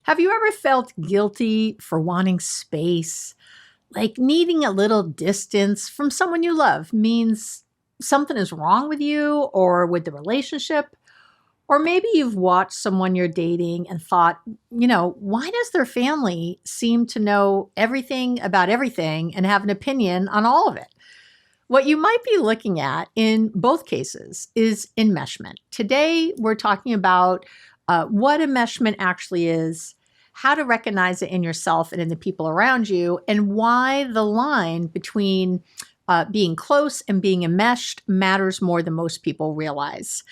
Have you ever felt guilty for wanting space? Like needing a little distance from someone you love means something is wrong with you or with the relationship? Or maybe you've watched someone you're dating and thought, why does their family seem to know everything about everything and have an opinion on all of it? What you might be looking at in both cases is enmeshment. Today, we're talking about what enmeshment actually is, how to recognize it in yourself and in the people around you, and why the line between being close and being enmeshed matters more than most people realize.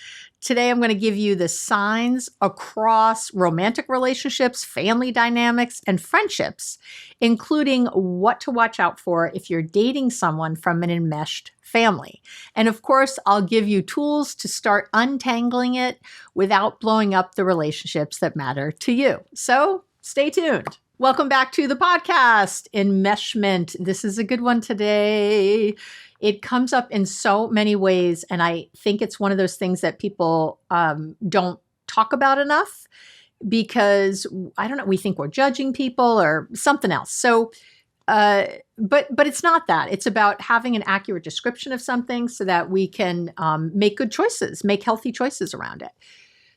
Today, I'm going to give you the signs across romantic relationships, family dynamics, and friendships, including what to watch out for if you're dating someone from an enmeshed family. And of course, I'll give you tools to start untangling it without blowing up the relationships that matter to you. So stay tuned. Welcome back to the podcast, Enmeshment. This is a good one today. It comes up in so many ways, and I think it's one of those things that people don't talk about enough because, I don't know, we think we're judging people or something else. So, but it's not that. It's about having an accurate description of something so that we can make good choices, make healthy choices around it.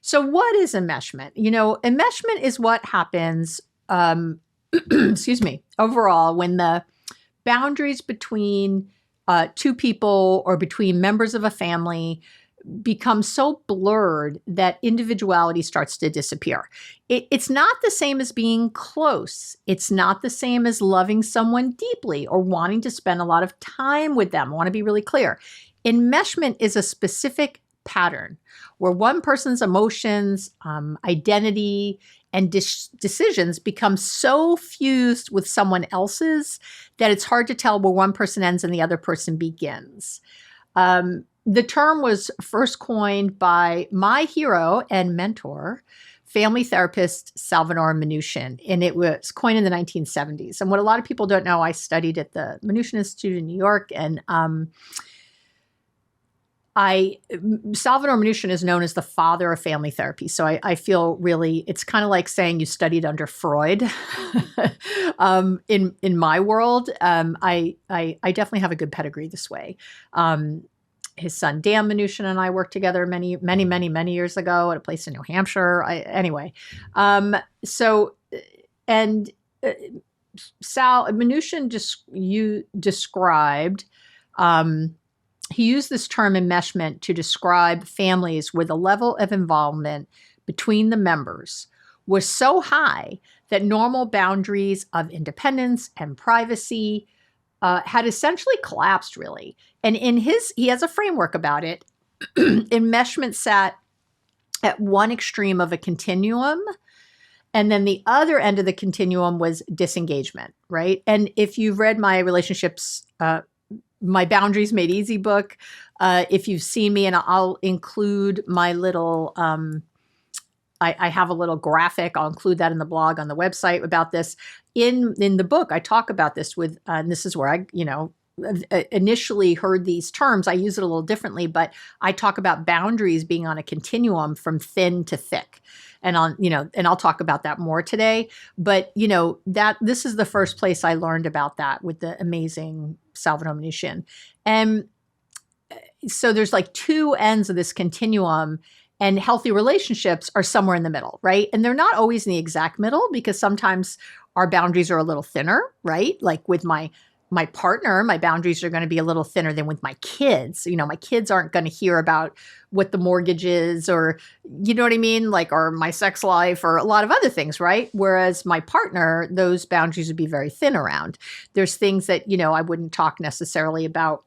So what is enmeshment? Enmeshment is what happens overall, when the boundaries between two people or between members of a family become so blurred that individuality starts to disappear. It's not the same as being close. It's not the same as loving someone deeply or wanting to spend a lot of time with them. I want to be really clear. Enmeshment is a specific pattern where one person's emotions, identity, and decisions become so fused with someone else's that it's hard to tell where one person ends and the other person begins. The term was first coined by my hero and mentor, family therapist Salvador Minuchin, and it was coined in the 1970s. And what a lot of people don't know, I studied at the Minuchin Institute in New York, and Salvador Minuchin is known as the father of family therapy. So I feel really, it's kind of like saying you studied under Freud. In my world, I definitely have a good pedigree this way. His son Dan Minuchin and I worked together many years ago at a place in New Hampshire. Sal Minuchin described. He used this term enmeshment to describe families where the level of involvement between the members was so high that normal boundaries of independence and privacy had essentially collapsed, really. And he has a framework about it. Enmeshment sat at one extreme of a continuum, and then the other end of the continuum was disengagement, right? And if you've read my relationships, my Boundaries Made Easy book, if you've seen me, and I'll include my little, I have a little graphic. I'll include that in the blog on the website about this. In the book, I talk about this with, and this is where I, initially heard these terms. I use it a little differently, but I talk about boundaries being on a continuum from thin to thick. And I'll talk about that more today. But, this is the first place I learned about that with the amazing Salvador Minuchin. And so there's like two ends of this continuum, and healthy relationships are somewhere in the middle, right? And they're not always in the exact middle, because sometimes our boundaries are a little thinner, right? Like with my partner, my boundaries are going to be a little thinner than with my kids. My kids aren't going to hear about what the mortgage is, or, you know what I mean? Like, or my sex life, or a lot of other things, right? Whereas my partner, those boundaries would be very thin around. There's things that, I wouldn't talk necessarily about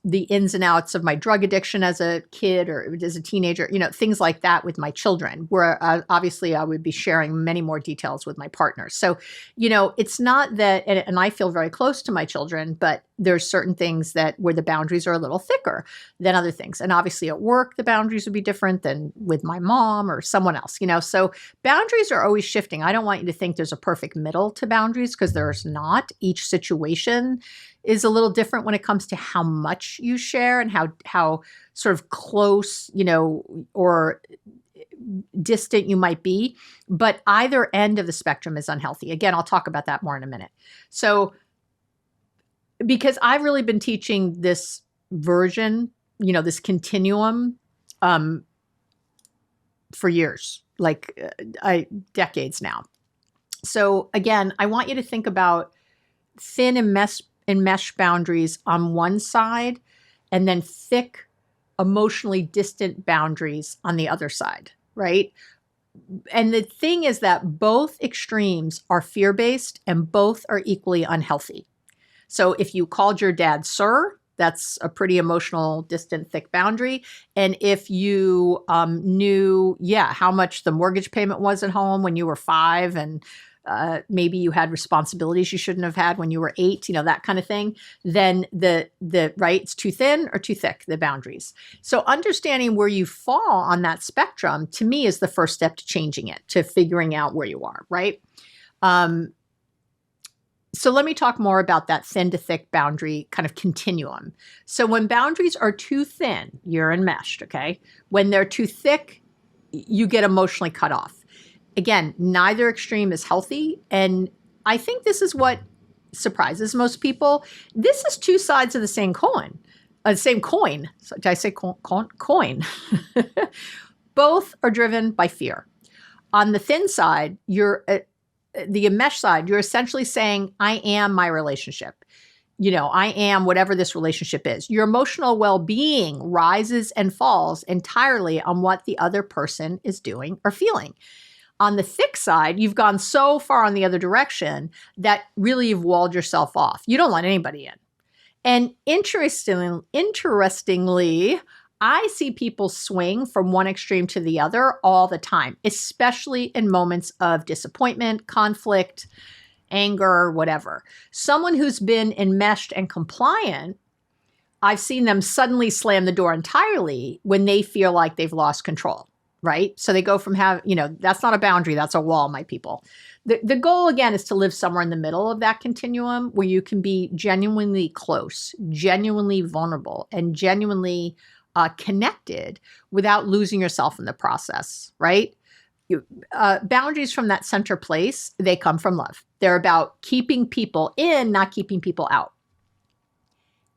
the ins and outs of my drug addiction as a kid or as a teenager, things like that with my children, where obviously I would be sharing many more details with my partner. So, it's not that, and I feel very close to my children, but there's certain things where the boundaries are a little thicker than other things. And obviously at work, the boundaries would be different than with my mom or someone else, so boundaries are always shifting. I don't want you to think there's a perfect middle to boundaries, because there's not. Each situation is a little different when it comes to how much you share and how sort of close, or distant you might be, but either end of the spectrum is unhealthy. Again, I'll talk about that more in a minute. So, because I've really been teaching this version, this continuum, for years, decades now. So again, I want you to think about thin enmesh boundaries on one side, and then thick, emotionally distant boundaries on the other side, right? And the thing is that both extremes are fear-based and both are equally unhealthy. So if you called your dad sir, that's a pretty emotional, distant, thick boundary. And if you knew, how much the mortgage payment was at home when you were 5, and maybe you had responsibilities you shouldn't have had when you were 8, that kind of thing, then it's too thin or too thick, the boundaries. So understanding where you fall on that spectrum, to me, is the first step to changing it, to figuring out where you are, right? So let me talk more about that thin to thick boundary kind of continuum. So when boundaries are too thin, you're enmeshed, okay? When they're too thick, you get emotionally cut off. Again, neither extreme is healthy. And I think this is what surprises most people. This is two sides of the same coin. Same coin. So, did I say coin? Both are driven by fear. On the thin side, the enmeshed side, you're essentially saying, I am my relationship. I am whatever this relationship is. Your emotional well-being rises and falls entirely on what the other person is doing or feeling. On the thick side, you've gone so far in the other direction that really you've walled yourself off. You don't let anybody in. And interestingly, I see people swing from one extreme to the other all the time, especially in moments of disappointment, conflict, anger, whatever. Someone who's been enmeshed and compliant, I've seen them suddenly slam the door entirely when they feel like they've lost control, right? So they go from that's not a boundary, that's a wall, my people. The goal, again, is to live somewhere in the middle of that continuum where you can be genuinely close, genuinely vulnerable, and genuinely connected without losing yourself in the process, right? Boundaries from that center place, they come from love. They're about keeping people in, not keeping people out.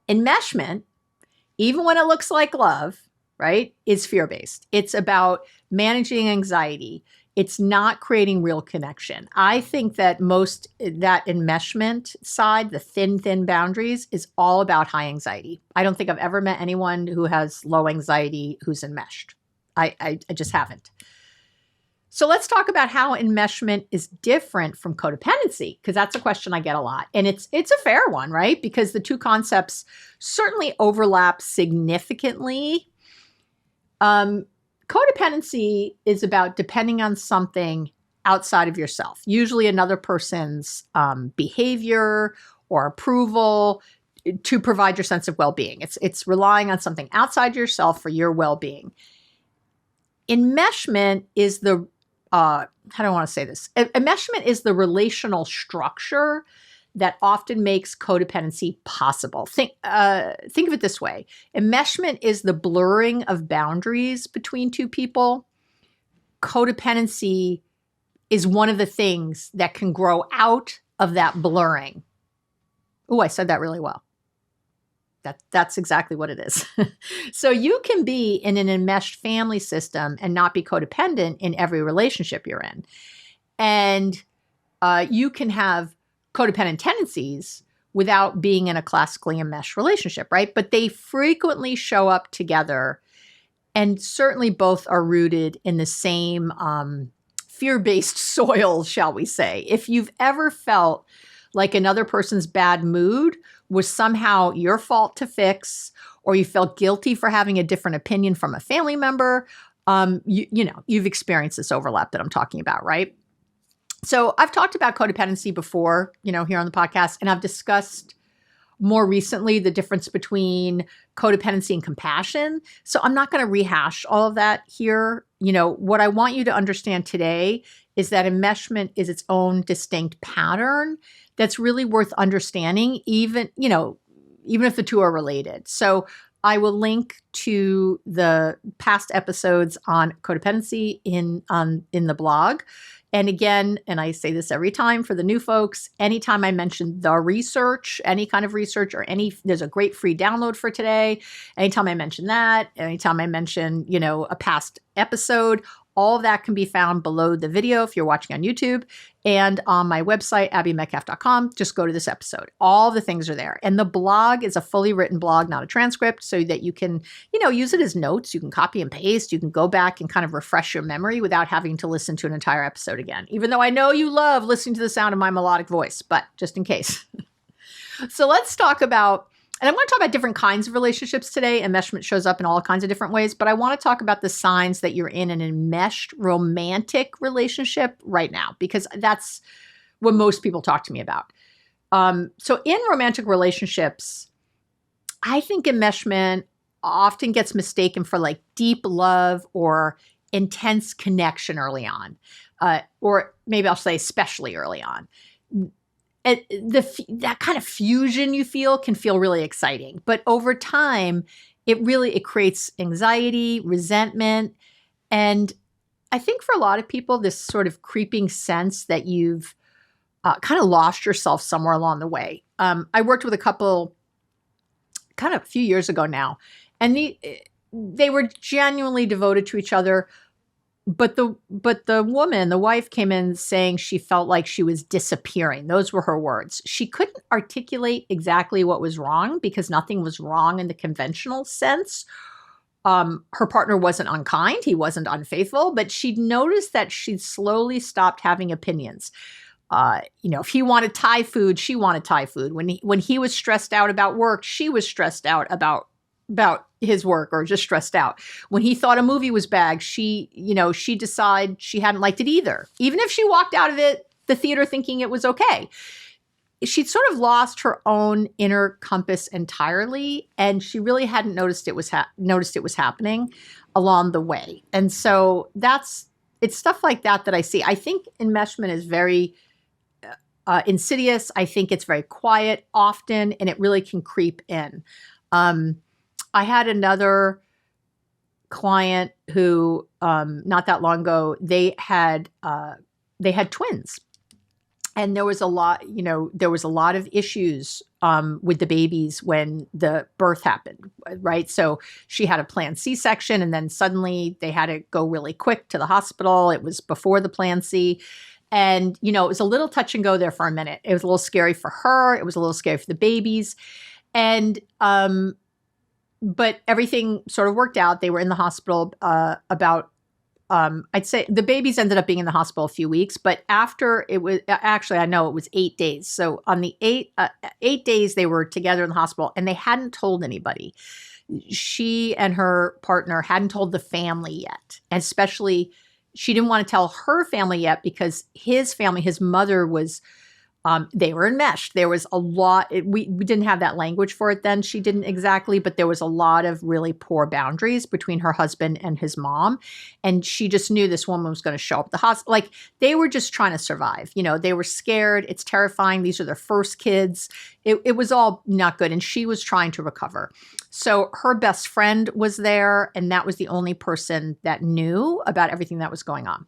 Enmeshment, even when it looks like love, right, is fear-based. It's about managing anxiety. It's not creating real connection. I think that that enmeshment side, the thin boundaries, is all about high anxiety. I don't think I've ever met anyone who has low anxiety who's enmeshed. I just haven't. So let's talk about how enmeshment is different from codependency, because that's a question I get a lot. And it's a fair one, right? Because the two concepts certainly overlap significantly. Codependency is about depending on something outside of yourself, usually another person's behavior or approval to provide your sense of well-being. It's relying on something outside yourself for your well-being. Enmeshment is how do I want to say this? Enmeshment is the relational structure that often makes codependency possible. Think of it this way. Enmeshment is the blurring of boundaries between two people. Codependency is one of the things that can grow out of that blurring. Oh, I said that really well. That's exactly what it is. So you can be in an enmeshed family system and not be codependent in every relationship you're in. And you can have codependent tendencies without being in a classically enmeshed relationship, right? But they frequently show up together, and certainly both are rooted in the same fear-based soil, shall we say. If you've ever felt like another person's bad mood was somehow your fault to fix, or you felt guilty for having a different opinion from a family member, you've experienced this overlap that I'm talking about, right? So I've talked about codependency before, here on the podcast, and I've discussed more recently the difference between codependency and compassion. So I'm not going to rehash all of that here. What I want you to understand today is that enmeshment is its own distinct pattern that's really worth understanding, even if the two are related. So I will link to the past episodes on codependency in the blog. And again, and I say this every time for the new folks, anytime I mention the research, any kind of research or there's a great free download for today. Anytime I mention that, anytime I mention, a past episode, all of that can be found below the video if you're watching on YouTube and on my website, abbymedcalf.com. Just go to this episode. All the things are there. And the blog is a fully written blog, not a transcript, so that you can, use it as notes. You can copy and paste. You can go back and kind of refresh your memory without having to listen to an entire episode again, even though I know you love listening to the sound of my melodic voice, but just in case. So let's talk about, and I'm going to talk about different kinds of relationships today. Enmeshment shows up in all kinds of different ways, but I want to talk about the signs that you're in an enmeshed romantic relationship right now, because that's what most people talk to me about. So in romantic relationships, I think enmeshment often gets mistaken for like deep love or intense connection early on, or maybe I'll say especially early on. And that kind of fusion you feel can feel really exciting. But over time, it creates anxiety, resentment. And I think for a lot of people, this sort of creeping sense that you've kind of lost yourself somewhere along the way. I worked with a couple kind of a few years ago now, and they were genuinely devoted to each other. But the woman, the wife, came in saying she felt like she was disappearing. Those were her words. She couldn't articulate exactly what was wrong because nothing was wrong in the conventional sense. Her partner wasn't unkind. He wasn't unfaithful, but she'd noticed that she'd slowly stopped having opinions. If he wanted Thai food, she wanted Thai food. When he was stressed out about work, she was stressed out about his work or just stressed out. When he thought a movie was bad, she decided she hadn't liked it either. Even if she walked out of the theater thinking it was okay. She'd sort of lost her own inner compass entirely, and she really hadn't noticed it was happening along the way. And so it's stuff like that I see. I think enmeshment is very insidious. I think it's very quiet often, and it really can creep in. I had another client who, not that long ago, they had twins, and there was a lot of issues with the babies when the birth happened, right? So she had a planned C-section, and then suddenly they had to go really quick to the hospital. It was before the planned C. And, it was a little touch and go there for a minute. It was a little scary for her. It was a little scary for the babies. And, but everything sort of worked out. They were in the hospital I'd say the babies ended up being in the hospital a few weeks, but after it was, actually, I know it was 8 days. So on the 8 days they were together in the hospital, and they hadn't told anybody. She and her partner hadn't told the family yet. And especially she didn't want to tell her family yet because his family, his mother was, they were enmeshed. There was a lot, we didn't have that language for it then. She didn't exactly, but there was a lot of really poor boundaries between her husband and his mom. And she just knew this woman was going to show up at the hospital. Like, they were just trying to survive. They were scared. It's terrifying. These are their first kids. It was all not good. And she was trying to recover. So her best friend was there, and that was the only person that knew about everything that was going on.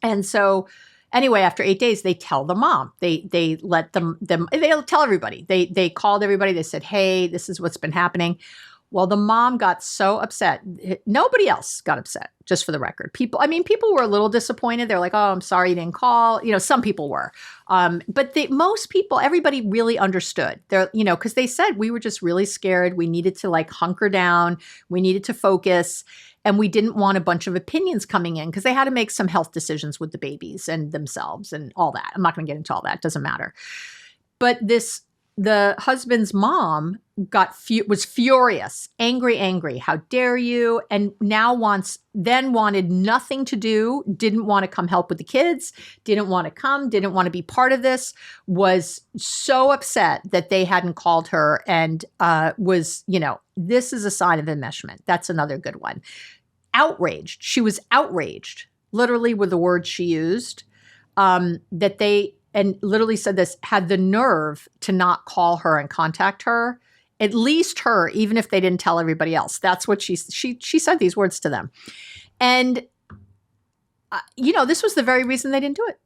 And so anyway, after 8 days, they tell the mom. They let them they'll tell everybody. They called everybody. They said, "Hey, this is what's been happening." Well, the mom got so upset. Nobody else got upset, just for the record. People were a little disappointed. They're like, "Oh, I'm sorry you didn't call." Some people were. But most people, everybody really understood. They're, because they said, "We were just really scared. We needed to hunker down. We needed to focus. And we didn't want a bunch of opinions coming in," because they had to make some health decisions with the babies and themselves and all that. I'm not going to get into all that. It doesn't matter. But the husband's mom was furious, angry. How dare you? And now wanted nothing to do, didn't want to come help with the kids, didn't want to be part of this, was so upset that they hadn't called her, and this is a sign of enmeshment. That's another good one. Outraged. She was outraged, literally were the words she used, that they, and literally said this, had the nerve to not call her and contact her at least her, even if they didn't tell everybody else. That's what she said these words to them. And, this was the very reason they didn't do it.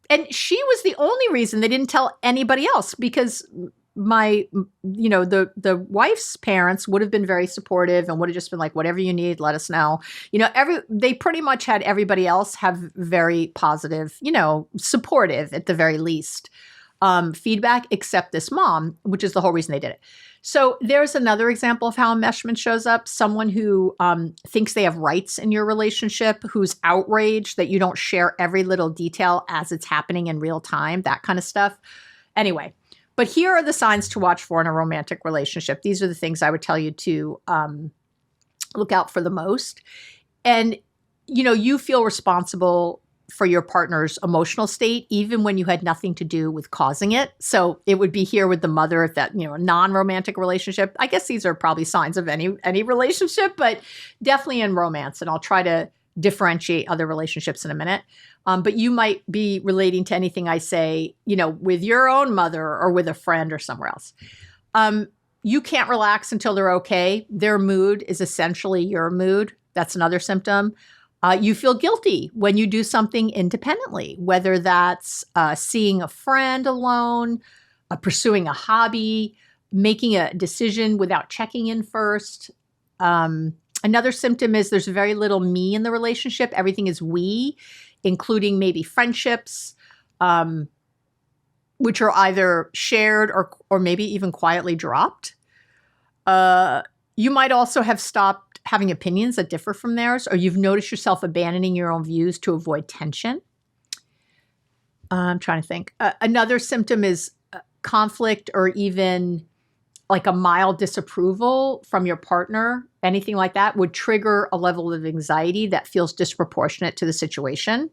And she was the only reason they didn't tell anybody else, because the wife's parents would have been very supportive and would have just been like, whatever you need, let us know. They pretty much had everybody else have very positive, supportive at the very least, feedback, except this mom, which is the whole reason they did it. So there's another example of how enmeshment shows up. Someone who thinks they have rights in your relationship, who's outraged that you don't share every little detail as it's happening in real time, that kind of stuff. Anyway, but here are the signs to watch for in a romantic relationship. These are the things I would tell you to look out for the most. And, you feel responsible for your partner's emotional state, even when you had nothing to do with causing it. So it would be here with the mother, if that, a non-romantic relationship. I guess these are probably signs of any relationship, but definitely in romance. And I'll try to differentiate other relationships in a minute. But you might be relating to anything I say, with your own mother or with a friend or somewhere else. You can't relax until they're okay. Their mood is essentially your mood. That's another symptom. You feel guilty when you do something independently, whether that's seeing a friend alone, pursuing a hobby, making a decision without checking in first. Another symptom is there's very little me in the relationship. Everything is we, including maybe friendships, which are either shared or maybe even quietly dropped. You might also have stopped having opinions that differ from theirs, or you've noticed yourself abandoning your own views to avoid tension. I'm trying to think. Another symptom is conflict, or even like a mild disapproval from your partner. Anything like that would trigger a level of anxiety that feels disproportionate to the situation.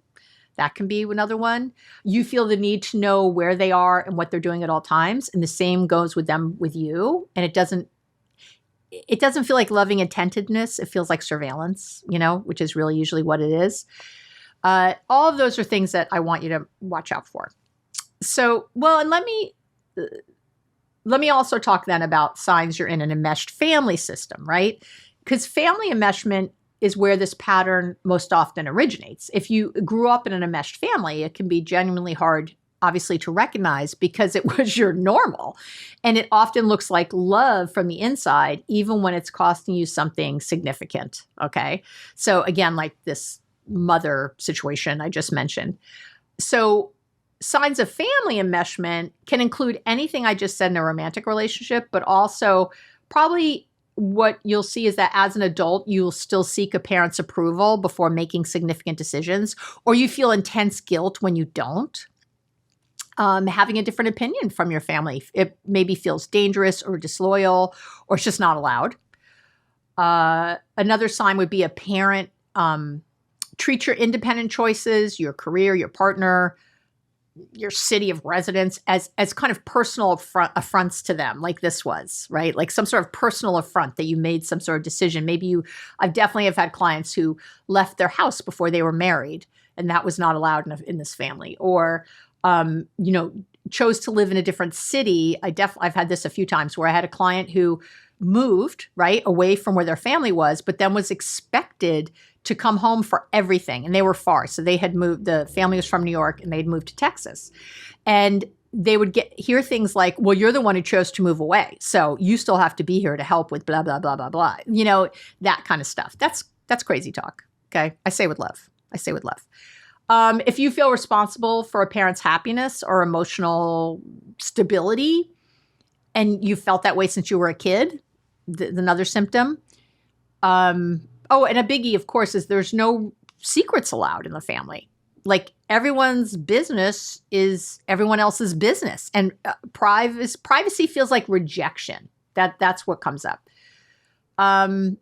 That can be another one. You feel the need to know where they are and what they're doing at all times. And the same goes with them with you. And it doesn't feel like loving attentiveness. It feels like surveillance, which is really usually what it is. All of those are things that I want you to watch out for. So, and let me also talk then about signs you're in an enmeshed family system, right? Because family enmeshment is where this pattern most often originates. If you grew up in an enmeshed family, it can be genuinely hard, obviously, to recognize, because it was your normal. And it often looks like love from the inside, even when it's costing you something significant. Okay. So again, like this mother situation I just mentioned. So signs of family enmeshment can include anything I just said in a romantic relationship, but also probably what you'll see is that as an adult, you'll still seek a parent's approval before making significant decisions, or you feel intense guilt when you don't. Having a different opinion from your family. It maybe feels dangerous or disloyal, or it's just not allowed. Another sign would be a parent treat your independent choices, your career, your partner, your city of residence as kind of personal affronts to them, like this was, right? Like some sort of personal affront that you made some sort of decision. Maybe I definitely have had clients who left their house before they were married, and that was not allowed in this family. Or chose to live in a different city. I've had this a few times where I had a client who moved right away from where their family was, but then was expected to come home for everything. And they were far. So they had moved, the family was from New York and they'd moved to Texas. And they would hear things like, well, you're the one who chose to move away. So you still have to be here to help with blah, blah, blah, blah, blah. That kind of stuff. That's crazy talk. Okay. I say with love. If you feel responsible for a parent's happiness or emotional stability, and you felt that way since you were a kid, another symptom. And a biggie, of course, is there's no secrets allowed in the family. Like everyone's business is everyone else's business. And privacy feels like rejection. That's what comes up.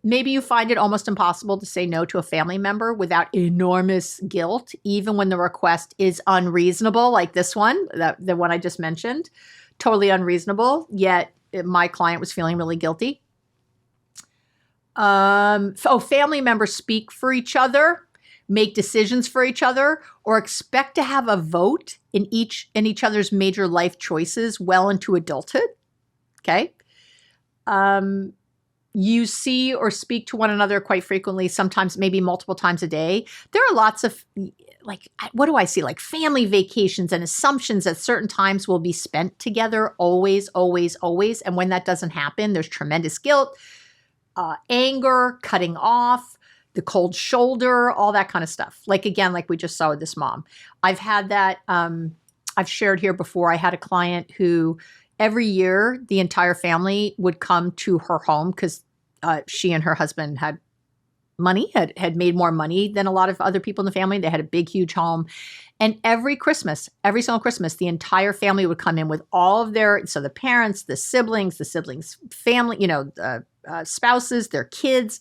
Maybe you find it almost impossible to say no to a family member without enormous guilt, even when the request is unreasonable, like this one, the one I just mentioned, totally unreasonable, yet my client was feeling really guilty. Family members speak for each other, make decisions for each other, or expect to have a vote in each other's major life choices well into adulthood. Okay. you see or speak to one another quite frequently, sometimes maybe multiple times a day. There are lots of, like, what do I see? Like family vacations and assumptions that certain times will be spent together, always, always, always. And when that doesn't happen, there's tremendous guilt, anger, cutting off, the cold shoulder, all that kind of stuff. Like, again, like we just saw with this mom. I've had that, I've shared here before. I had a client who every year the entire family would come to her home because she and her husband had money, had made more money than a lot of other people in the family. They had a big, huge home. And every single Christmas, the entire family would come in with all of their, so the parents, the siblings family, spouses, their kids.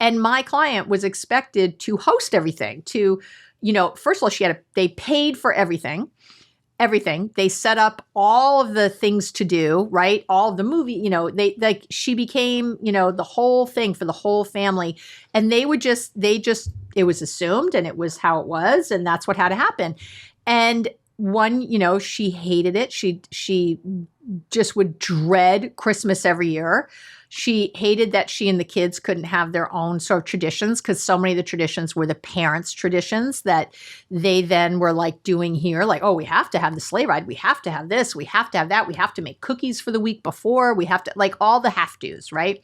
And my client was expected to host everything first of all, they paid for everything. They set up all of the things to do, right? All of the movie, she became, the whole thing for the whole family. And it was assumed and it was how it was. And that's what had to happen. And she hated it. She just would dread Christmas every year. She hated that she and the kids couldn't have their own sort of traditions because so many of the traditions were the parents' traditions that they then were like doing here. Like, oh, we have to have the sleigh ride. We have to have this. We have to have that. We have to make cookies for the week before. We have to, like, all the have-tos, right?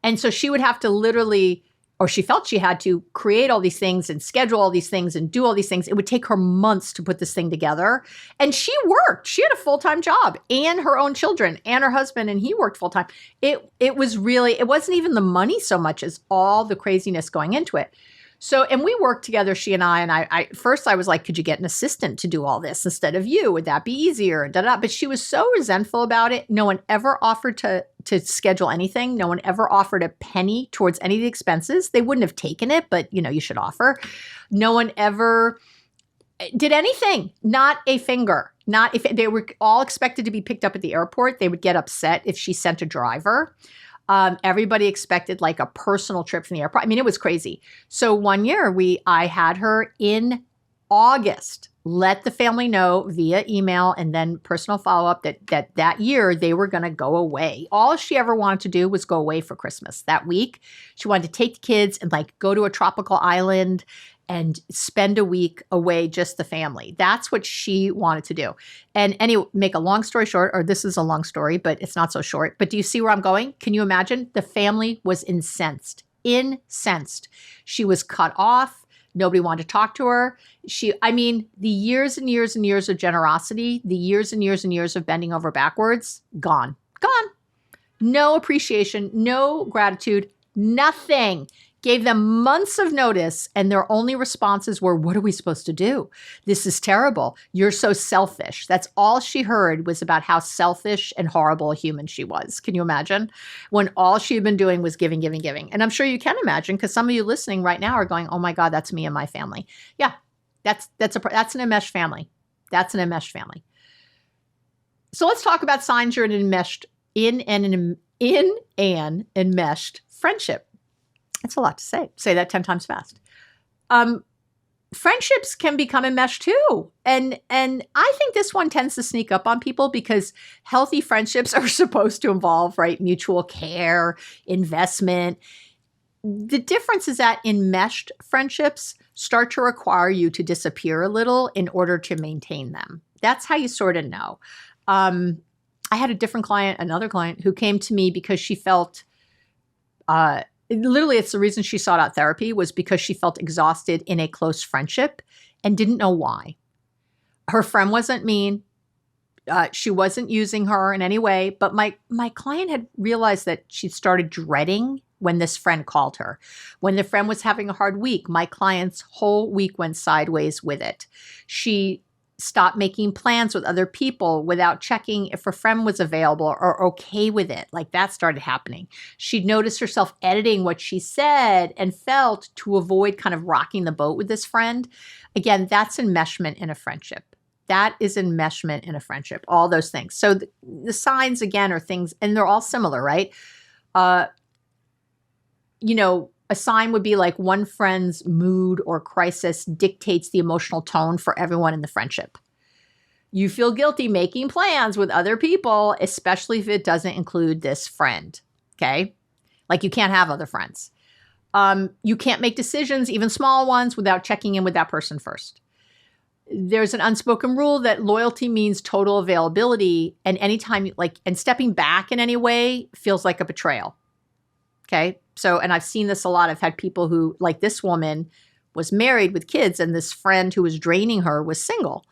And so she would have to literally, or she felt she had to create all these things and schedule all these things and do all these things. It would take her months to put this thing together. And she worked. She had a full-time job and her own children and her husband, and he worked full-time. It wasn't even the money so much as all the craziness going into it. So, and we worked together, she and I first I was like, could you get an assistant to do all this instead of you? Would that be easier? But she was so resentful about it. No one ever offered to schedule anything. No one ever offered a penny towards any of the expenses. They wouldn't have taken it, but you should offer. No one ever did anything, not a finger. Not if they were all expected to be picked up at the airport. They would get upset if she sent a driver. Everybody expected like a personal trip from the airport. I mean, it was crazy. So one year I had her in August, let the family know via email and then personal follow-up that year they were going to go away. All she ever wanted to do was go away for Christmas. That week, she wanted to take the kids and like go to a tropical island and spend a week away, just the family. That's what she wanted to do. And anyway, make a long story short, or this is a long story, but it's not so short. But do you see where I'm going? Can you imagine? The family was incensed. She was cut off. Nobody wanted to talk to her. The years and years and years of generosity, the years and years and years of bending over backwards, gone. No appreciation, no gratitude, nothing. Gave them months of notice, and their only responses were, what are we supposed to do? This is terrible. You're so selfish. That's all she heard was about how selfish and horrible a human she was. Can you imagine? When all she had been doing was giving, giving, giving. And I'm sure you can imagine, because some of you listening right now are going, oh my God, that's me and my family. Yeah, that's an enmeshed family. That's an enmeshed family. So let's talk about signs you're in an enmeshed friendship. It's a lot to say. Say that 10 times fast. Friendships can become enmeshed too. And I think this one tends to sneak up on people because healthy friendships are supposed to involve, right, mutual care, investment. The difference is that enmeshed friendships start to require you to disappear a little in order to maintain them. That's how you sort of know. I had another client who came to me because she felt literally, it's the reason she sought out therapy was because she felt exhausted in a close friendship and didn't know why. Her friend wasn't mean. She wasn't using her in any way. But my client had realized that she started dreading when this friend called her. When the friend was having a hard week, my client's whole week went sideways with it. She stopped making plans with other people without checking if her friend was available or okay with it. Like that started happening. She'd noticed herself editing what she said and felt to avoid kind of rocking the boat with this friend. Again, that's enmeshment in a friendship. That is enmeshment in a friendship, all those things. So the signs, again, are things, and they're all similar, right? A sign would be like one friend's mood or crisis dictates the emotional tone for everyone in the friendship. You feel guilty making plans with other people, especially if it doesn't include this friend. Okay. Like you can't have other friends. You can't make decisions, even small ones, without checking in with that person first. There's an unspoken rule that loyalty means total availability, and anytime and stepping back in any way feels like a betrayal. Okay. So, and I've seen this a lot. I've had people who, like this woman, was married with kids, and this friend who was draining her was single.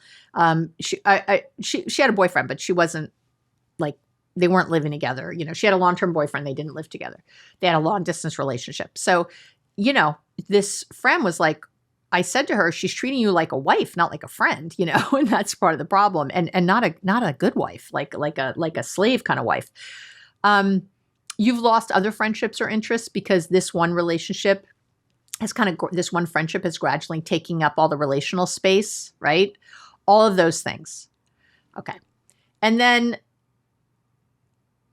She had a boyfriend, but she wasn't they weren't living together. She had a long-term boyfriend. They didn't live together. They had a long distance relationship. So, this friend was like, I said to her, she's treating you like a wife, not like a friend, and that's part of the problem. And not a good wife, like a slave kind of wife. You've lost other friendships or interests because this one relationship this one friendship is gradually taking up all the relational space, right? All of those things. Okay. And then,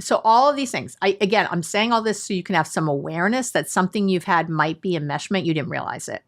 so all of these things, I'm saying all this so you can have some awareness that something you've had might be enmeshment. You didn't realize it.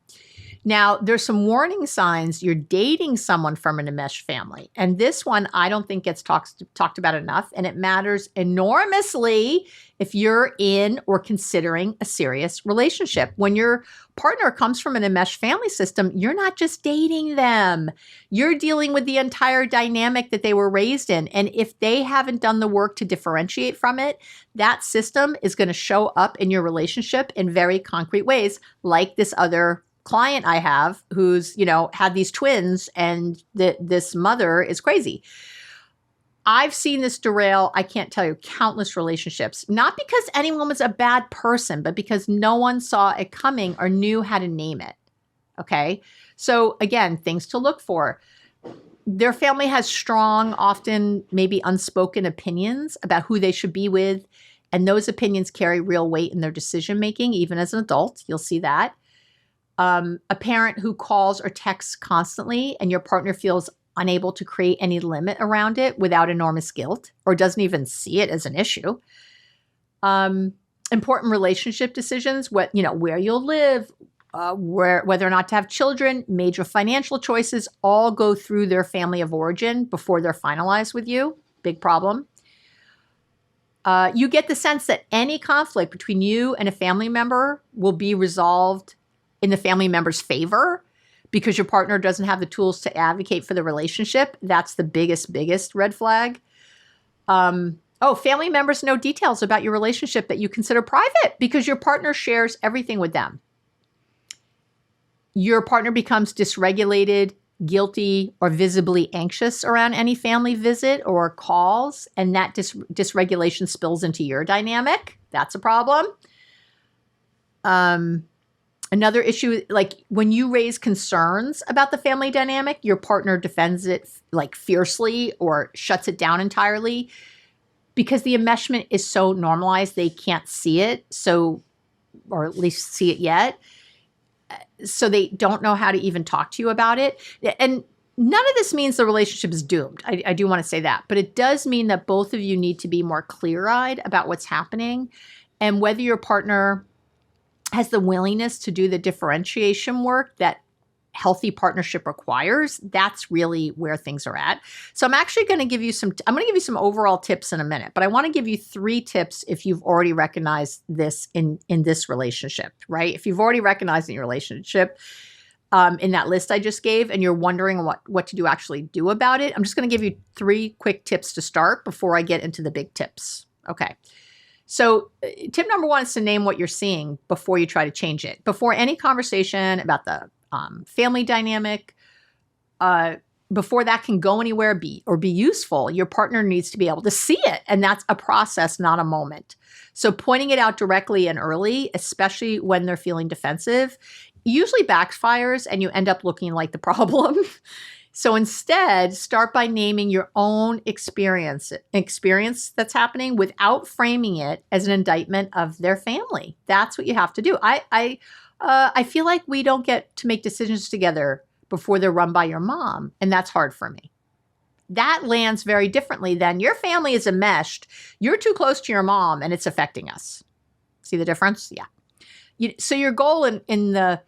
Now, there's some warning signs you're dating someone from an enmeshed family. And this one, I don't think gets talked about enough. And it matters enormously if you're in or considering a serious relationship. When your partner comes from an enmeshed family system, you're not just dating them. You're dealing with the entire dynamic that they were raised in. And if they haven't done the work to differentiate from it, that system is going to show up in your relationship in very concrete ways, like this other client I have who's, had these twins, and this mother is crazy. I've seen this derail, I can't tell you, countless relationships, not because anyone was a bad person, but because no one saw it coming or knew how to name it. Okay. So again, things to look for. Their family has strong, often maybe unspoken opinions about who they should be with. And those opinions carry real weight in their decision making, even as an adult. You'll see that. A parent who calls or texts constantly and your partner feels unable to create any limit around it without enormous guilt, or doesn't even see it as an issue. Important relationship decisions, where you'll live, whether or not to have children, major financial choices, all go through their family of origin before they're finalized with you. Big problem. You get the sense that any conflict between you and a family member will be resolved in the family member's favor because your partner doesn't have the tools to advocate for the relationship. That's the biggest red flag. Family members know details about your relationship that you consider private because your partner shares everything with them. Your partner becomes dysregulated, guilty, or visibly anxious around any family visit or calls, and that dysregulation spills into your dynamic. That's a problem. Another issue, like when you raise concerns about the family dynamic, your partner defends it fiercely or shuts it down entirely because the enmeshment is so normalized they can't see it, or at least see it yet. So they don't know how to even talk to you about it. And none of this means the relationship is doomed. I do want to say that. But it does mean that both of you need to be more clear-eyed about what's happening and whether your partner has the willingness to do the differentiation work that healthy partnership requires. That's really where things are at. So I'm actually going to give you some overall tips in a minute, but I want to give you 3 tips if you've already recognized this in this relationship, right? If you've already recognized in your relationship, in that list I just gave, and you're wondering what to actually do about it, I'm just going to give you 3 quick tips to start before I get into the big tips. Okay. So tip number 1 is to name what you're seeing before you try to change it. Before any conversation about the family dynamic, before that can go anywhere be useful, your partner needs to be able to see it. And that's a process, not a moment. So pointing it out directly and early, especially when they're feeling defensive, usually backfires and you end up looking like the problem. So instead, start by naming your own experience that's happening without framing it as an indictment of their family. That's what you have to do. I feel like we don't get to make decisions together before they're run by your mom, and that's hard for me. That lands very differently than your family is enmeshed. You're too close to your mom, and it's affecting us. See the difference? Yeah. So your goal in the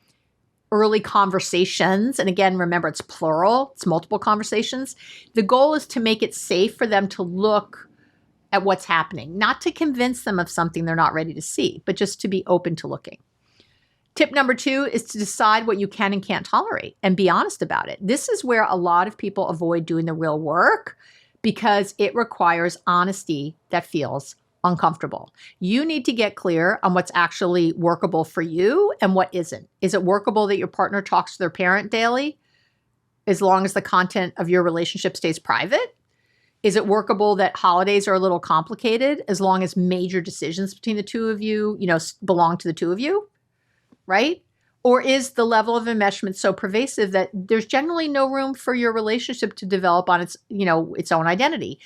early conversations, and again, remember it's plural, it's multiple conversations. The goal is to make it safe for them to look at what's happening, not to convince them of something they're not ready to see, but just to be open to looking. Tip number 2 is to decide what you can and can't tolerate and be honest about it. This is where a lot of people avoid doing the real work because it requires honesty that feels uncomfortable. You need to get clear on what's actually workable for you and what isn't. Is it workable that your partner talks to their parent daily as long as the content of your relationship stays private? Is it workable that holidays are a little complicated as long as major decisions between the two of you, belong to the two of you, right? Or is the level of enmeshment so pervasive that there's generally no room for your relationship to develop on its own identity?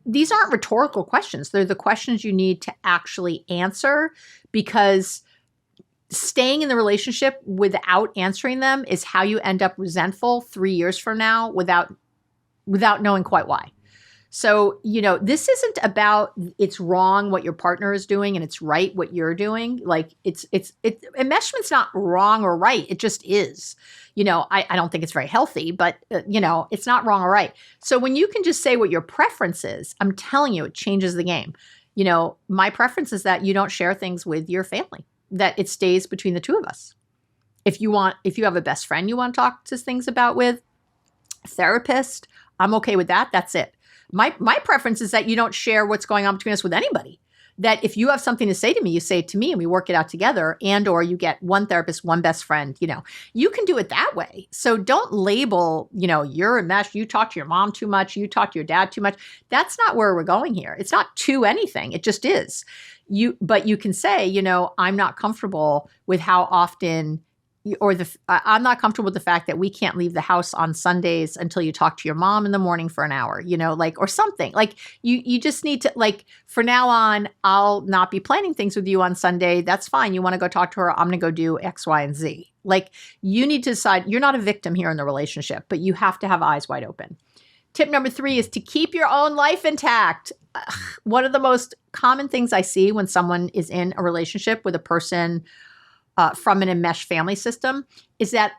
These aren't rhetorical questions. They're the questions you need to actually answer, because staying in the relationship without answering them is how you end up resentful 3 years from now without knowing quite why. So, this isn't about it's wrong what your partner is doing and it's right what you're doing. Like enmeshment's not wrong or right. It just is. I don't think it's very healthy, but it's not wrong or right. So when you can just say what your preference is, I'm telling you, it changes the game. My preference is that you don't share things with your family, that it stays between the two of us. If you have a best friend you want to talk to things about with, therapist, I'm okay with that. That's it. My preference is that you don't share what's going on between us with anybody. That if you have something to say to me, you say it to me and we work it out together, and or you get one therapist, one best friend, you can do it that way. So don't label, you're enmeshed, you talk to your mom too much, you talk to your dad too much. That's not where we're going here. It's not to anything. It just is. But you can say, I'm not comfortable with how often I'm not comfortable with the fact that we can't leave the house on Sundays until you talk to your mom in the morning for an hour, or something. Like you just need to, for now on, I'll not be planning things with you on Sunday. That's fine. You want to go talk to her. I'm going to go do X, Y, and Z. You need to decide. You're not a victim here in the relationship, but you have to have eyes wide open. Tip number 3 is to keep your own life intact. One of the most common things I see when someone is in a relationship with a person from an enmeshed family system is that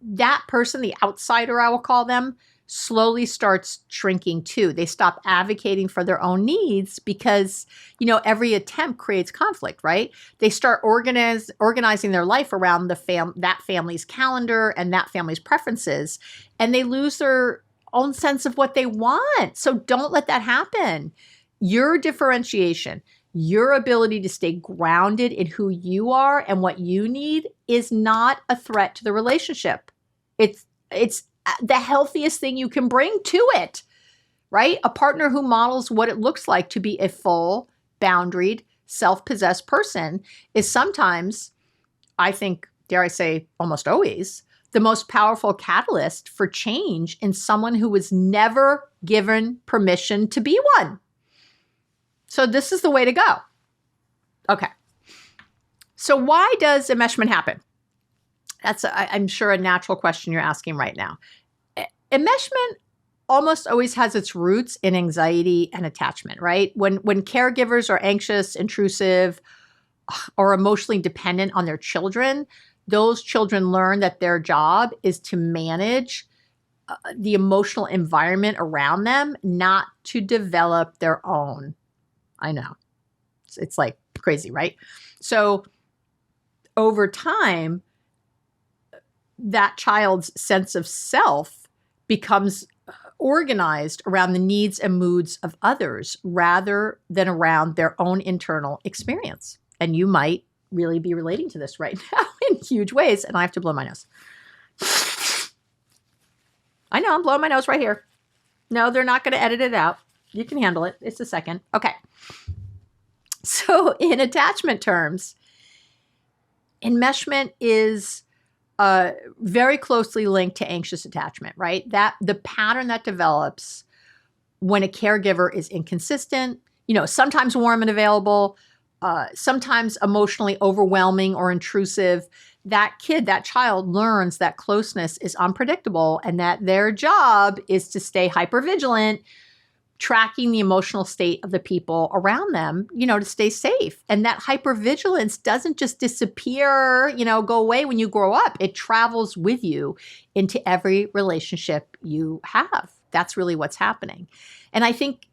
that person, the outsider, I will call them, slowly starts shrinking too. They stop advocating for their own needs because, every attempt creates conflict, right? They start organizing their life around that family's calendar and that family's preferences, and they lose their own sense of what they want. So don't let that happen. Your differentiation, your ability to stay grounded in who you are and what you need is not a threat to the relationship. It's the healthiest thing you can bring to it, right? A partner who models what it looks like to be a full, boundaried, self-possessed person is sometimes, I think, dare I say, almost always, the most powerful catalyst for change in someone who was never given permission to be one. So this is the way to go. Okay. So why does enmeshment happen? That's, I'm sure, a natural question you're asking right now. Enmeshment almost always has its roots in anxiety and attachment, right? When caregivers are anxious, intrusive, or emotionally dependent on their children, those children learn that their job is to manage the emotional environment around them, not to develop their own. I know. It's like crazy, right? So over time, that child's sense of self becomes organized around the needs and moods of others rather than around their own internal experience. And you might really be relating to this right now in huge ways. And I have to blow my nose. I know, I'm blowing my nose right here. No, they're not going to edit it out. You can handle it. It's a second. Okay. So in attachment terms, enmeshment is very closely linked to anxious attachment, right? That the pattern that develops when a caregiver is inconsistent, sometimes warm and available, sometimes emotionally overwhelming or intrusive. That child learns that closeness is unpredictable and that their job is to stay hypervigilant tracking the emotional state of the people around them, to stay safe. And that hypervigilance doesn't just disappear, go away when you grow up. It travels with you into every relationship you have. That's really what's happening. And I think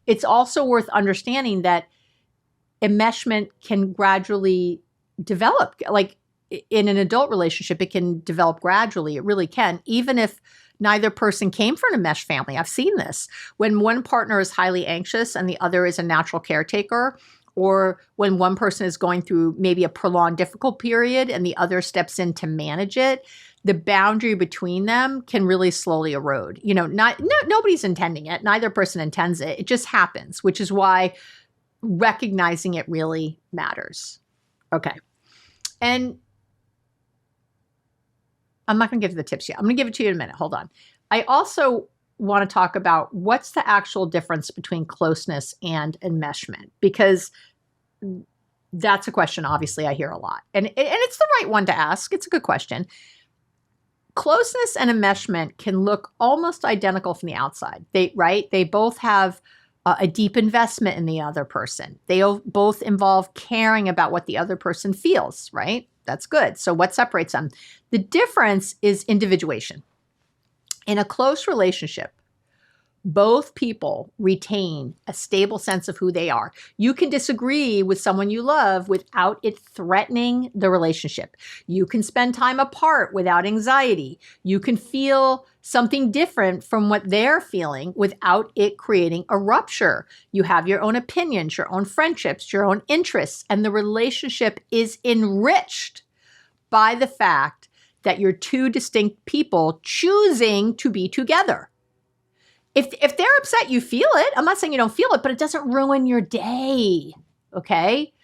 it's also worth understanding that enmeshment can gradually develop. Like in an adult relationship, it can develop gradually. It really can, even if neither person came from an enmeshed family. I've seen this. When one partner is highly anxious and the other is a natural caretaker, or when one person is going through maybe a prolonged difficult period and the other steps in to manage it, the boundary between them can really slowly erode. Nobody's intending it. Neither person intends it. It just happens, which is why recognizing it really matters. Okay. And I'm not going to get to the tips yet. I'm going to give it to you in a minute. Hold on. I also want to talk about what's the actual difference between closeness and enmeshment, because that's a question, obviously, I hear a lot. And it's the right one to ask. It's a good question. Closeness and enmeshment can look almost identical from the outside. They both have a deep investment in the other person. They both involve caring about what the other person feels, right? That's good. So what separates them? The difference is individuation. In a close relationship, both people retain a stable sense of who they are. You can disagree with someone you love without it threatening the relationship. You can spend time apart without anxiety. You can feel something different from what they're feeling without it creating a rupture. You have your own opinions, your own friendships, your own interests, and the relationship is enriched by the fact that you're two distinct people choosing to be together. If they're upset, you feel it. I'm not saying you don't feel it, but it doesn't ruin your day, okay?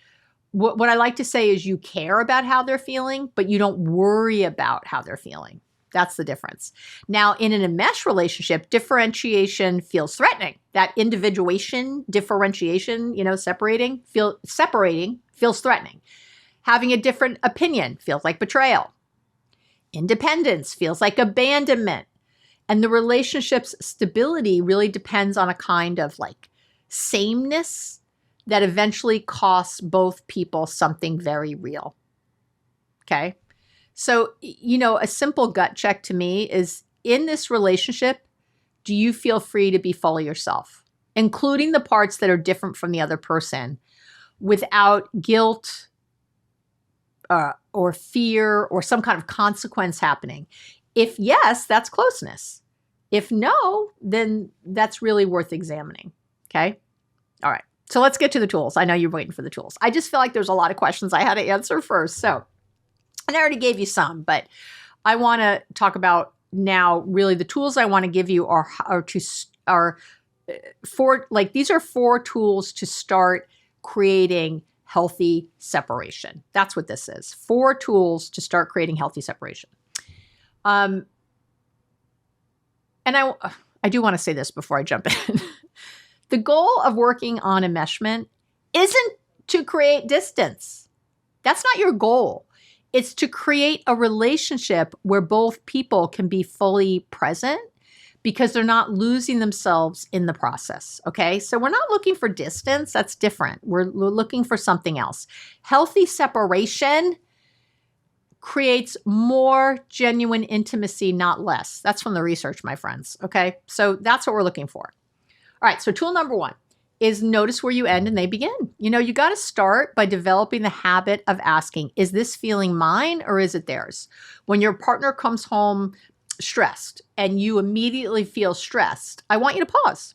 What I like to say is you care about how they're feeling, but you don't worry about how they're feeling. That's the difference. Now, in an enmeshed relationship, differentiation feels threatening. That individuation, differentiation, separating feels threatening. Having a different opinion feels like betrayal. Independence feels like abandonment. And the relationship's stability really depends on a kind of sameness that eventually costs both people something very real. Okay? So, a simple gut check to me is, in this relationship, do you feel free to be fully yourself, including the parts that are different from the other person, without guilt or fear or some kind of consequence happening? If yes, that's closeness. If no, then that's really worth examining. Okay? All right. So let's get to the tools. I know you're waiting for the tools. I just feel like there's a lot of questions I had to answer first. So, and I already gave you some, but I want to talk about now really the tools I want to give you these are 4 tools to start creating healthy separation. That's what this is. 4 tools to start creating healthy separation. And I do want to say this before I jump in. The goal of working on enmeshment isn't to create distance. That's not your goal. It's to create a relationship where both people can be fully present because they're not losing themselves in the process. Okay. So we're not looking for distance. That's different. We're looking for something else. Healthy separation creates more genuine intimacy, not less. That's from the research, my friends. Okay. So that's what we're looking for. All right. So tool number 1 is notice where you end and they begin. You got to start by developing the habit of asking, is this feeling mine or is it theirs? When your partner comes home stressed and you immediately feel stressed, I want you to pause,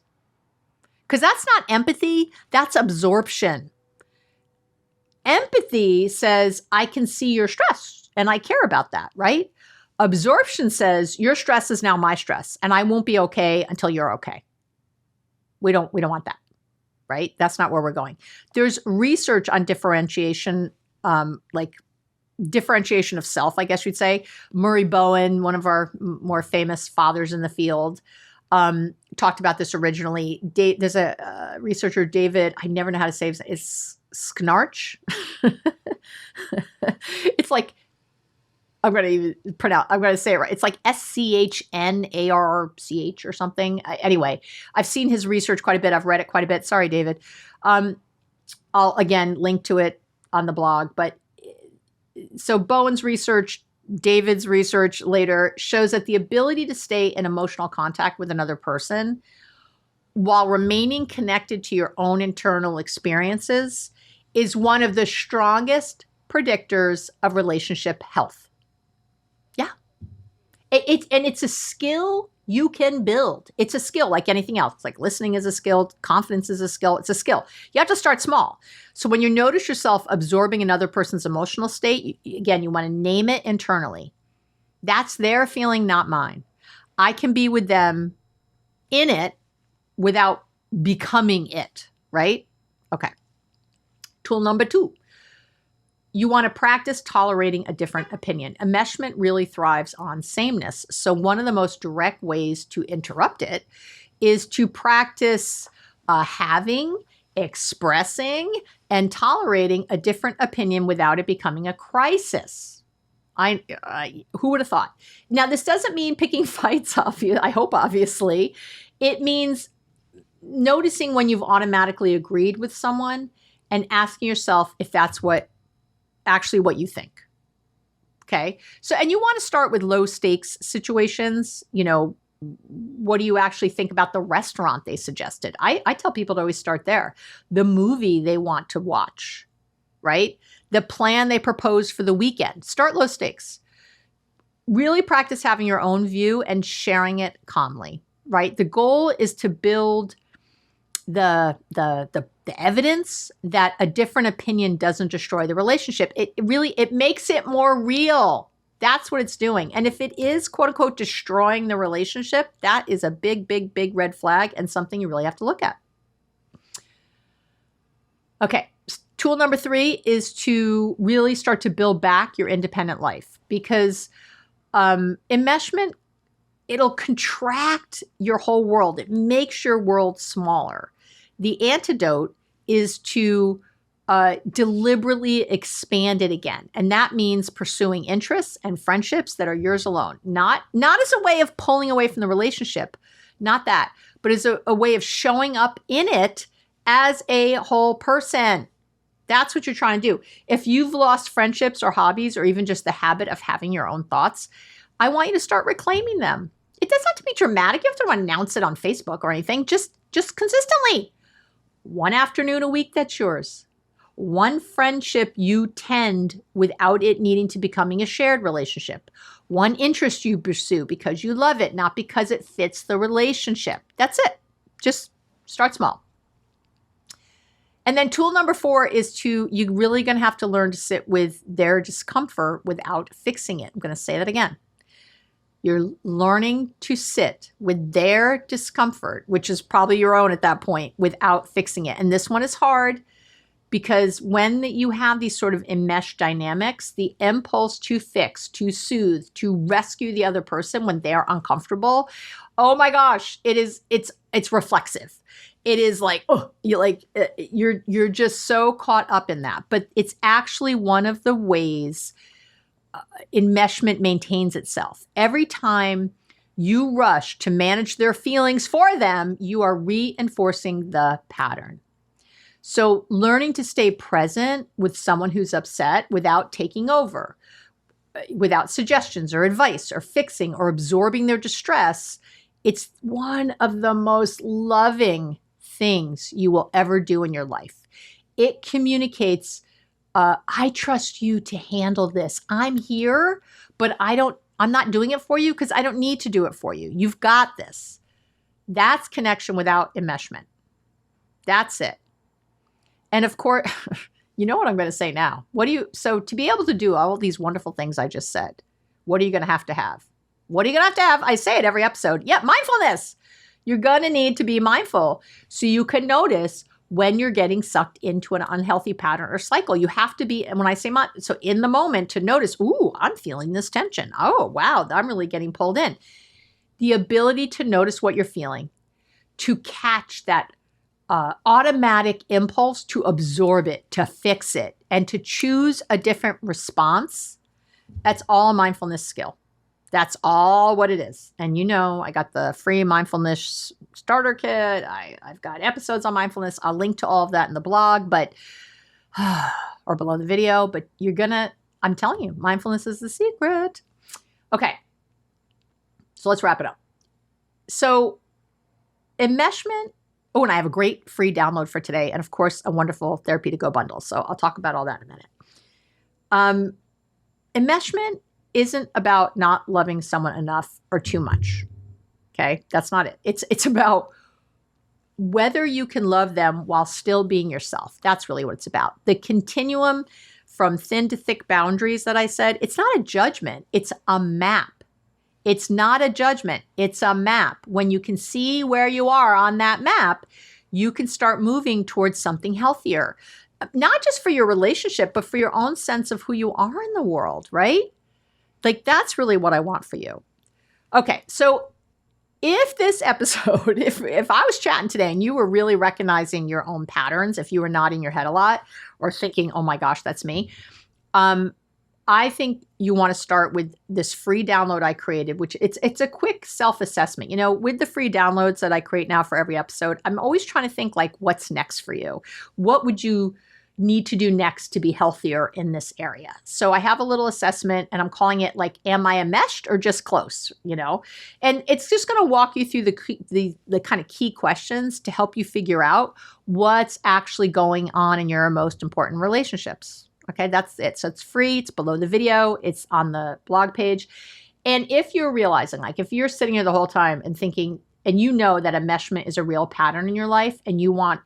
because that's not empathy. That's absorption. Empathy says, I can see your stress and I care about that, right? Absorption says, your stress is now my stress and I won't be okay until you're okay. We don't want that, right? That's not where we're going. There's research on differentiation, differentiation of self, I guess you'd say. Murray Bowen, one of our more famous fathers in the field, talked about this originally. There's a researcher, David, I never know how to say it. It's Schnarch. It's like I'm going to say it right. It's like Schnarch or something. Anyway, I've seen his research quite a bit. I've read it quite a bit. Sorry, David. I'll again link to it on the blog. But so Bowen's research, David's research later shows that the ability to stay in emotional contact with another person while remaining connected to your own internal experiences is one of the strongest predictors of relationship health. Yeah. It's a skill you can build. It's a skill like anything else. It's like listening is a skill. Confidence is a skill. It's a skill. You have to start small. So when you notice yourself absorbing another person's emotional state, again, you want to name it internally. That's their feeling, not mine. I can be with them in it without becoming it, right? Okay. Tool number 2. You want to practice tolerating a different opinion. Enmeshment really thrives on sameness. So one of the most direct ways to interrupt it is to practice having, expressing, and tolerating a different opinion without it becoming a crisis. Who would have thought? Now, this doesn't mean picking fights, I hope, obviously. It means noticing when you've automatically agreed with someone and asking yourself if that's what you think. Okay. So, and you want to start with low stakes situations. You know, what do you actually think about the restaurant they suggested? I tell people to always start there. The movie they want to watch, right? The plan they propose for the weekend. Start low stakes. Really practice having your own view and sharing it calmly, right? The goal is to build the evidence that a different opinion doesn't destroy the relationship. It makes it more real. That's what it's doing. And if it is, quote unquote, destroying the relationship, that is a big, big, big red flag and something you really have to look at. Okay. Tool number 3 is to really start to build back your independent life, because enmeshment, it'll contract your whole world. It makes your world smaller. The antidote is to deliberately expand it again. And that means pursuing interests and friendships that are yours alone. Not as a way of pulling away from the relationship, not that, but as a way of showing up in it as a whole person. That's what you're trying to do. If you've lost friendships or hobbies or even just the habit of having your own thoughts, I want you to start reclaiming them. It doesn't have to be dramatic. You have to announce it on Facebook or anything. Just consistently. One afternoon a week that's yours. One friendship you tend without it needing to becoming a shared relationship. One interest you pursue because you love it, not because it fits the relationship. That's it. Just start small. And then tool number 4 is you're really going to have to learn to sit with their discomfort without fixing it. I'm going to say that again. You're learning to sit with their discomfort, which is probably your own at that point, without fixing it. And this one is hard because when you have these sort of enmeshed dynamics, the impulse to fix, to soothe, to rescue the other person when they're uncomfortable, oh my gosh, it's reflexive. It is like, oh, you're just so caught up in that. But it's actually one of the ways enmeshment maintains itself. Every time you rush to manage their feelings for them, you are reinforcing the pattern. So learning to stay present with someone who's upset without taking over, without suggestions or advice or fixing or absorbing their distress, it's one of the most loving things you will ever do in your life. It communicates, I trust you to handle this. I'm here, but I'm not doing it for you because I don't need to do it for you. You've got this. That's connection without enmeshment. That's it. And of course, you know what I'm going to say now. So to be able to do all of these wonderful things I just said, what are you going to have to have? What are you going to have? I say it every episode. Yeah, mindfulness. You're going to need to be mindful so you can notice when you're getting sucked into an unhealthy pattern or cycle. You have to be, and when I say so in the moment, to notice, ooh, I'm feeling this tension. Oh, wow, I'm really getting pulled in. The ability to notice what you're feeling, to catch that automatic impulse, to absorb it, to fix it, and to choose a different response. That's all a mindfulness skill. That's all what it is. And you know, I got the free mindfulness starter kit. I've got episodes on mindfulness. I'll link to all of that in the blog, but or below the video. But I'm telling you, mindfulness is the secret. Okay. So let's wrap it up. So enmeshment. Oh, and I have a great free download for today. And of course, a wonderful Therapy to Go bundle. So I'll talk about all that in a minute. Enmeshment isn't about not loving someone enough or too much. Okay. That's not it. It's about whether you can love them while still being yourself. That's really what it's about. The continuum from thin to thick boundaries that I said, it's not a judgment. It's a map. It's not a judgment. It's a map. When you can see where you are on that map, you can start moving towards something healthier. Not just for your relationship, but for your own sense of who you are in the world, right? Like, that's really what I want for you. Okay, so if this episode, if I was chatting today and you were really recognizing your own patterns, if you were nodding your head a lot or thinking, oh my gosh, that's me, I think you want to start with this free download I created, which it's a quick self-assessment. You know, with the free downloads that I create now for every episode, I'm always trying to think like, what's next for you? What would you need to do next to be healthier in this area? So I have a little assessment and I'm calling it like, am I enmeshed or just close? You know, and it's just going to walk you through the kind of key questions to help you figure out what's actually going on in your most important relationships. Okay, that's it. So it's free. It's below the video. It's on the blog page. And if you're realizing, like if you're sitting here the whole time and thinking, and you know that enmeshment is a real pattern in your life and you want,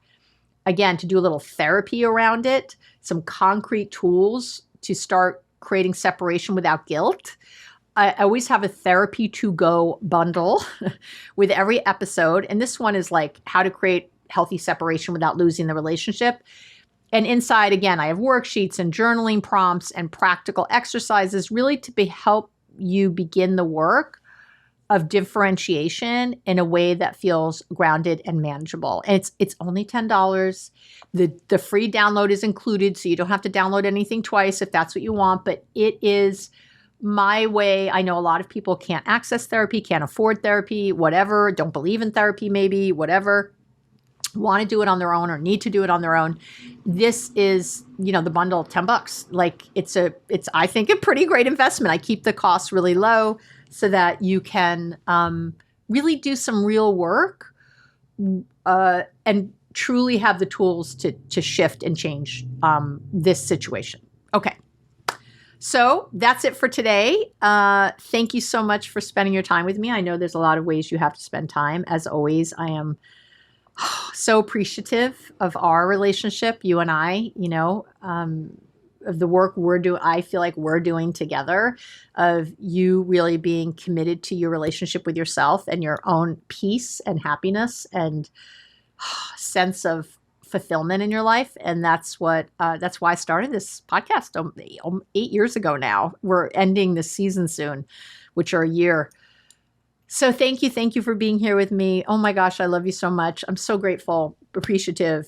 again, to do a little therapy around it, some concrete tools to start creating separation without guilt, I always have a Therapy to Go bundle with every episode. And this one is like how to create healthy separation without losing the relationship. And inside, again, I have worksheets and journaling prompts and practical exercises really to help you begin the work of differentiation in a way that feels grounded and manageable. And it's only $10. The free download is included, so you don't have to download anything twice if that's what you want, but it is my way. I know a lot of people can't access therapy, can't afford therapy, whatever, don't believe in therapy maybe, whatever, want to do it on their own or need to do it on their own. This is, you know, the bundle, $10. Like it's I think a pretty great investment. I keep the costs really low so that you can really do some real work and truly have the tools to shift and change this situation. Okay. So that's it for today. Thank you so much for spending your time with me. I know there's a lot of ways you have to spend time. As always, I am so appreciative of our relationship, you and I, you know, of the work we're doing. I feel like we're doing together, of you really being committed to your relationship with yourself and your own peace and happiness and sense of fulfillment in your life. And that's why I started this podcast 8 years ago now. We're ending this season soon, which are a year. So thank you for being here with me. Oh my gosh, I love you so much. I'm so grateful, appreciative,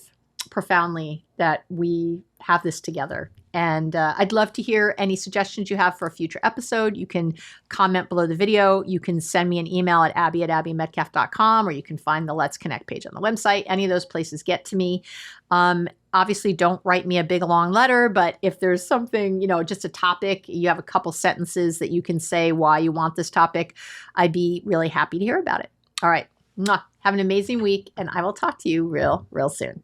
profoundly that we have this together. And I'd love to hear any suggestions you have for a future episode. You can comment below the video. You can send me an email at abby@abbymedcalf.com, or you can find the Let's Connect page on the website. Any of those places get to me. Obviously, don't write me a big, long letter, but if there's something, you know, just a topic, you have a couple sentences that you can say why you want this topic, I'd be really happy to hear about it. All right. Mwah. Have an amazing week, and I will talk to you real soon.